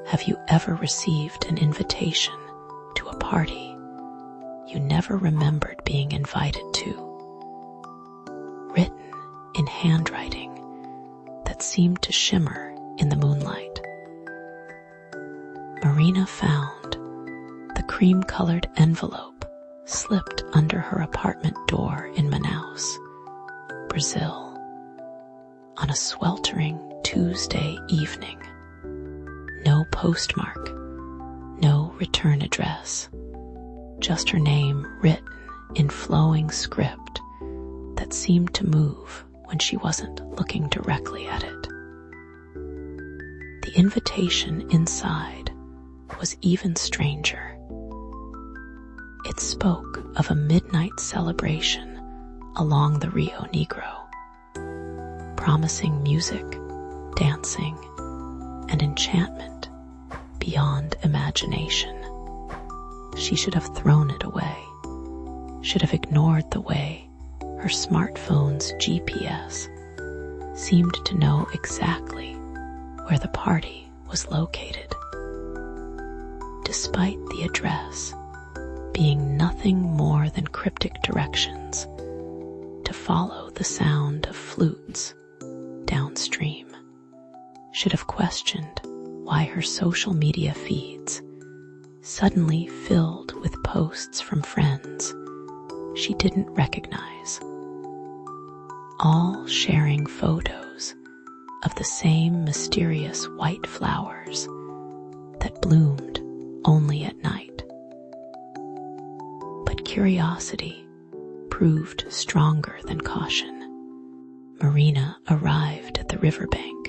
Have you ever received an invitation to a party you never remembered being invited to, written in handwriting that seemed to shimmer in the moonlight? Marina found the cream-colored envelope slipped under her apartment door in Manaus, Brazil, on a sweltering Tuesday evening. No postmark, no return address, just her name written in flowing script that seemed to move when she wasn't looking directly at it. The invitation inside was even stranger. It spoke of a midnight celebration along the Rio Negro, promising music, dancing, and enchantment beyond imagination. She should have thrown it away, should have ignored the way her smartphone's GPS seemed to know exactly where the party was located. Despite the address being nothing more than cryptic directions to follow the sound of flutes downstream, should have questioned why her social media feeds suddenly filled with posts from friends she didn't recognize, all sharing photos of the same mysterious white flowers that bloomed only at night. But curiosity proved stronger than caution. Marina arrived at the riverbank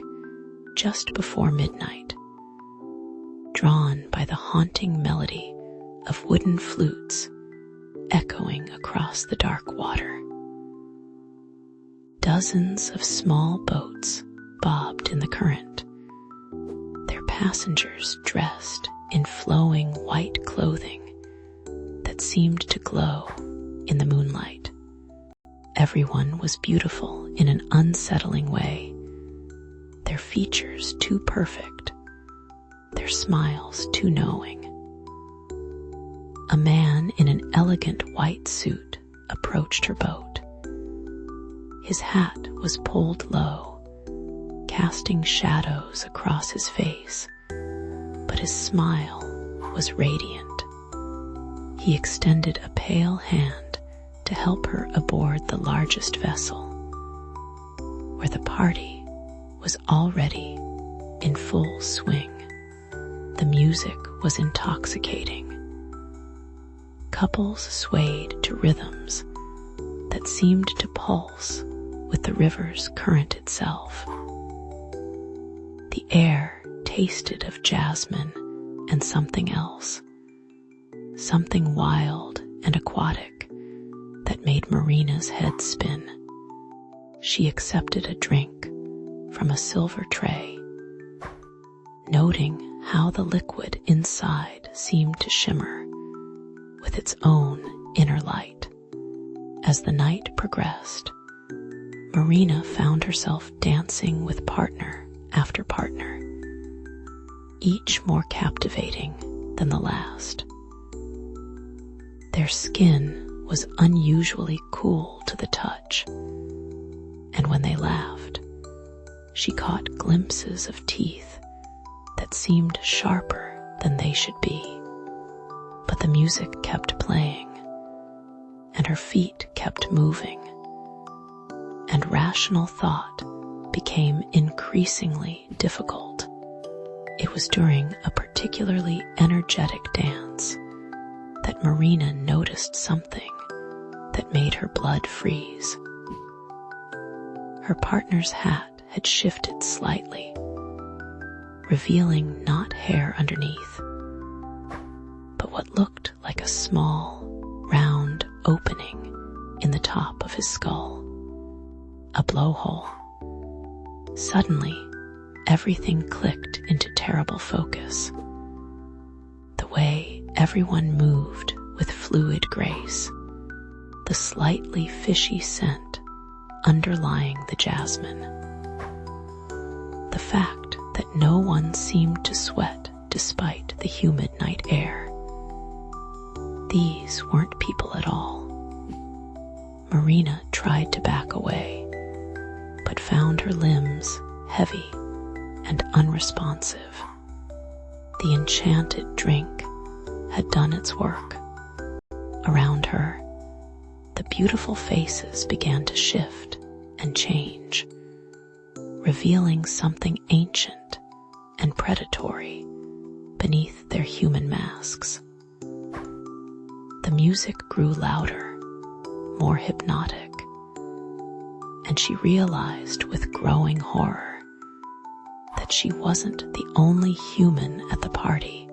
just before midnight, drawn by the haunting melody of wooden flutes echoing across the dark water. Dozens of small boats bobbed in the current, their passengers dressed in flowing white clothing that seemed to glow in the moonlight. Everyone was beautiful in an unsettling way, their features too perfect, their smiles too knowing. A man in an elegant white suit approached her boat. His hat was pulled low, casting shadows across his face, but his smile was radiant. He extended a pale hand to help her aboard the largest vessel, where the party was already in full swing. The music was intoxicating. Couples swayed to rhythms that seemed to pulse with the river's current itself. The air tasted of jasmine and something else, something wild and aquatic that made Marina's head spin. She accepted a drink from a silver tray, noting how the liquid inside seemed to shimmer with its own inner light. As the night progressed, Marina found herself dancing with partner after partner, each more captivating than the last. Their skin was unusually cool to the touch, and when they laughed, she caught glimpses of teeth that seemed sharper than they should be. But the music kept playing, and her feet kept moving, and rational thought became increasingly difficult. It was during a particularly energetic dance that Marina noticed something that made her blood freeze. Her partner's hat had shifted slightly, revealing not hair underneath, but what looked like a small, round opening in the top of his skull, a blowhole. Suddenly, everything clicked into terrible focus. The way everyone moved with fluid grace, the slightly fishy scent underlying the jasmine, the fact that no one seemed to sweat despite the humid night air. These weren't people at all. Marina tried to back away, but found her limbs heavy and unresponsive. The enchanted drink had done its work. Around her, the beautiful faces began to shift and change, revealing something ancient and predatory beneath their human masks. The music grew louder, more hypnotic, and she realized with growing horror that she wasn't the only human at the party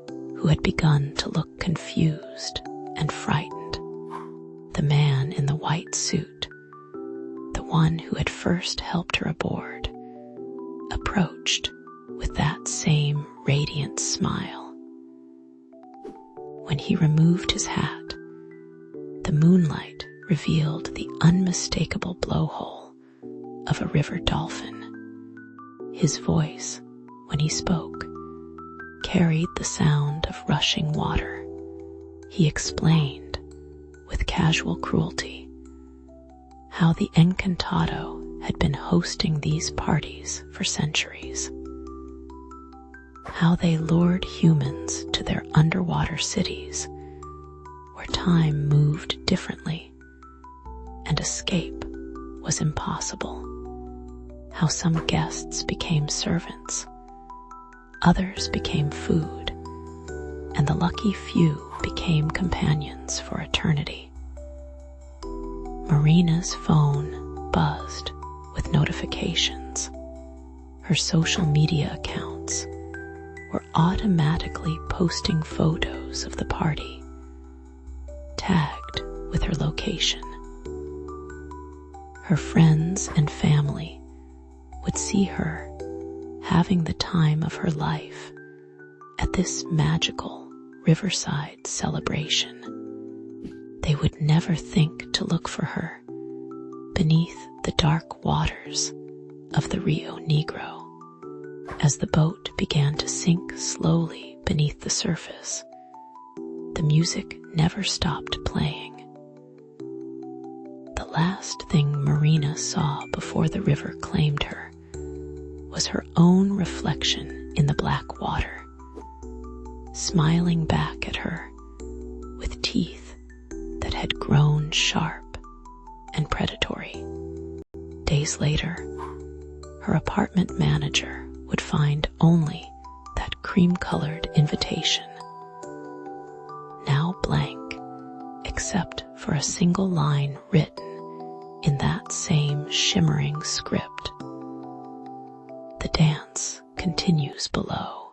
who had begun to look confused and frightened. The man in the white suit, the one who had first helped her aboard, approached with that same radiant smile. When he removed his hat, the moonlight revealed the unmistakable blowhole of a river dolphin. His voice, when he spoke, carried the sound of rushing water. He explained, with casual cruelty, how the Encantado had been hosting these parties for centuries. How they lured humans to their underwater cities, where time moved differently and escape was impossible. How some guests became servants, others became food, and the lucky few became companions for eternity. Marina's phone buzzed with notifications. Her social media accounts were automatically posting photos of the party, tagged with her location. Her friends and family would see her having the time of her life at this magical riverside celebration. They would never think to look for her beneath the dark waters of the Rio Negro. As the boat began to sink slowly beneath the surface, the music never stopped playing. The last thing Marina saw before the river claimed her was her own reflection in the black water, smiling back at her with teeth that had grown sharp and predatory. Days later, her apartment manager would find only that cream-colored invitation, now blank except for a single line written in that same shimmering script. The dance continues below.